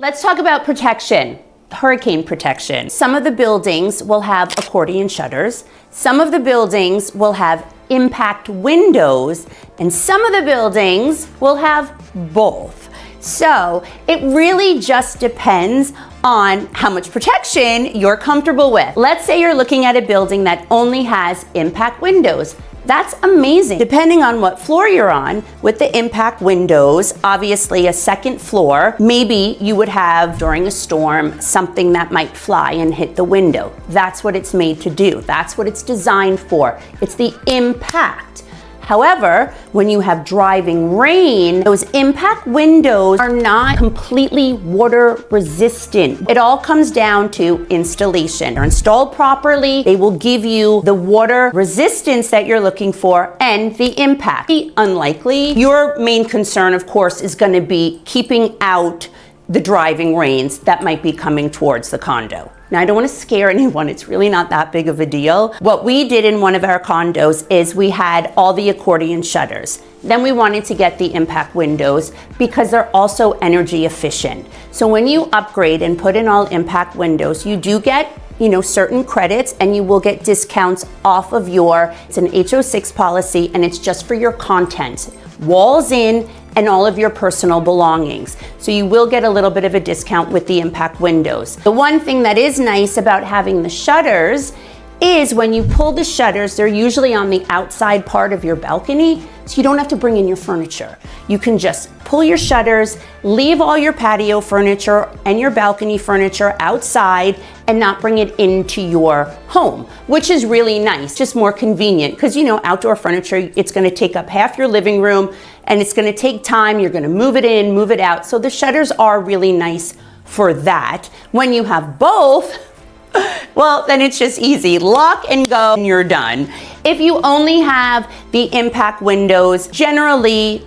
Let's talk about protection. Hurricane protection. Some of the buildings will have accordion shutters. Some of the buildings will have impact windows, and some of the buildings will have both. So it really just depends on how much protection you're comfortable with. Let's say you're looking at a building that only has impact windows. That's amazing. Depending on what floor you're on, with the impact windows, obviously a second floor, maybe you would have, during a storm, something that might fly and hit the window. That's what it's made to do. That's what it's designed for. It's the impact. However, when you have driving rain, those impact windows are not completely water resistant. It all comes down to installation. They're installed properly, they will give you the water resistance that you're looking for and the impact. Unlikely. Your main concern, of course, is going to be keeping out the driving rains that might be coming towards the condo. Now, I don't want to scare anyone. It's really not that big of a deal. What we did in one of our condos is we had all the accordion shutters. Then we wanted to get the impact windows because they're also energy efficient. So when you upgrade and put in all impact windows, you do get certain credits, and you will get discounts off of it's an HO6 policy, and it's just for your content, walls in, and all of your personal belongings. So you will get a little bit of a discount with the impact windows. The one thing that is nice about having the shutters is when you pull the shutters, they're usually on the outside part of your balcony, so you don't have to bring in your furniture. You can just pull your shutters, leave all your patio furniture and your balcony furniture outside, and not bring it into your home, which is really nice, just more convenient, because outdoor furniture, it's gonna take up half your living room, and it's gonna take time. You're gonna move it in, move it out. So the shutters are really nice for that. When you have both, well, then it's just easy. Lock and go, and you're done. If you only have the impact windows, generally,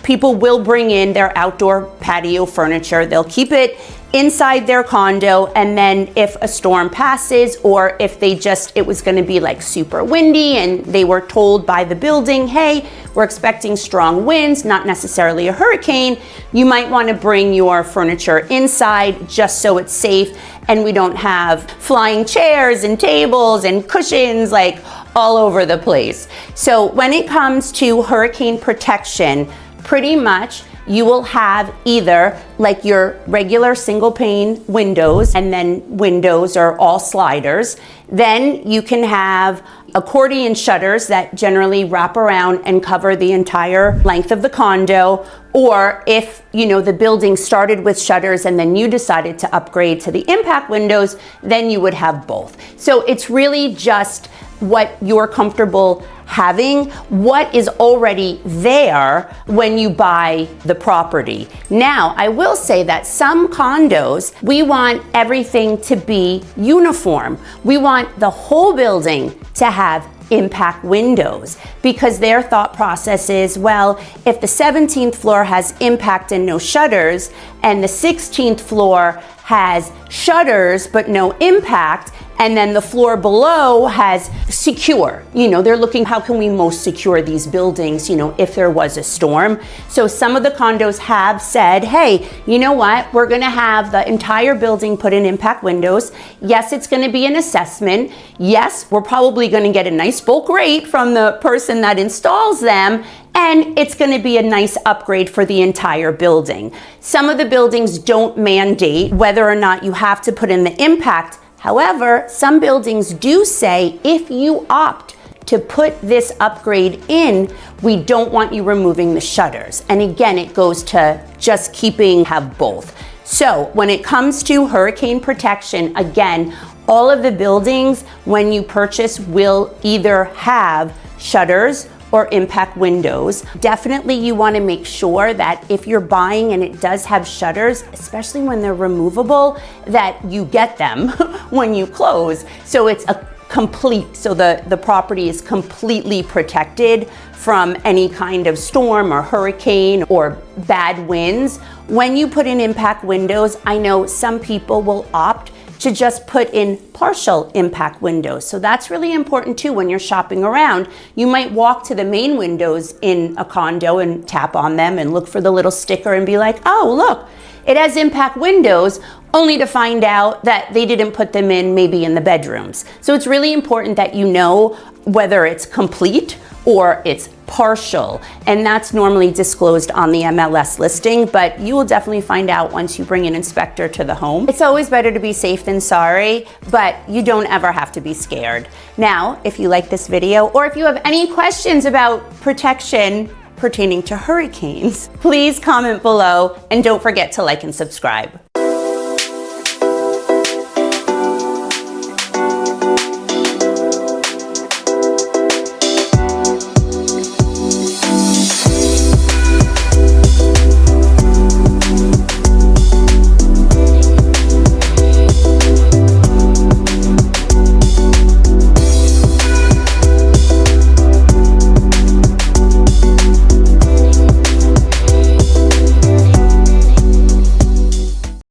people will bring in their outdoor patio furniture. They'll keep it inside their condo, and then if a storm passes, or if it was going to be like super windy and they were told by the building, hey, we're expecting strong winds, not necessarily a hurricane, you might want to bring your furniture inside just so it's safe and we don't have flying chairs and tables and cushions all over the place. So when it comes to hurricane protection, pretty much you will have either your regular single pane windows, and then windows are all sliders. Then you can have accordion shutters that generally wrap around and cover the entire length of the condo. Or if the building started with shutters and then you decided to upgrade to the impact windows, then you would have both. So it's really just what you're comfortable having, what is already there when you buy the property. Now, I will say that some condos, we want everything to be uniform. We want the whole building to have impact windows, because their thought process is, well, if the 17th floor has impact and no shutters, and the 16th floor has shutters but no impact, and then the floor below has secure. They're looking, how can we most secure these buildings, if there was a storm? So some of the condos have said, hey, you know what? We're gonna have the entire building put in impact windows. Yes, it's gonna be an assessment. Yes, we're probably gonna get a nice bulk rate from the person that installs them, and it's going to be a nice upgrade for the entire building. Some of the buildings don't mandate whether or not you have to put in the impact. However, some buildings do say, if you opt to put this upgrade in, we don't want you removing the shutters. And again, it goes to just have both. So when it comes to hurricane protection, again, all of the buildings, when you purchase, will either have shutters or impact windows. Definitely you want to make sure that if you're buying and it does have shutters, especially when they're removable, that you get them when you close. So it's so the property is completely protected from any kind of storm or hurricane or bad winds. When you put in impact windows, I know some people will opt to just put in partial impact windows. So that's really important too when you're shopping around. You might walk to the main windows in a condo and tap on them and look for the little sticker and be like, oh, look, It has impact windows, only to find out that they didn't put them in maybe in the bedrooms. So it's really important that you know whether it's complete or it's partial, and that's normally disclosed on the MLS listing, but you will definitely find out once you bring an inspector to the home. It's always better to be safe than sorry, but you don't ever have to be scared. Now, if you like this video, or if you have any questions about protection pertaining to hurricanes, please comment below, and don't forget to like and subscribe.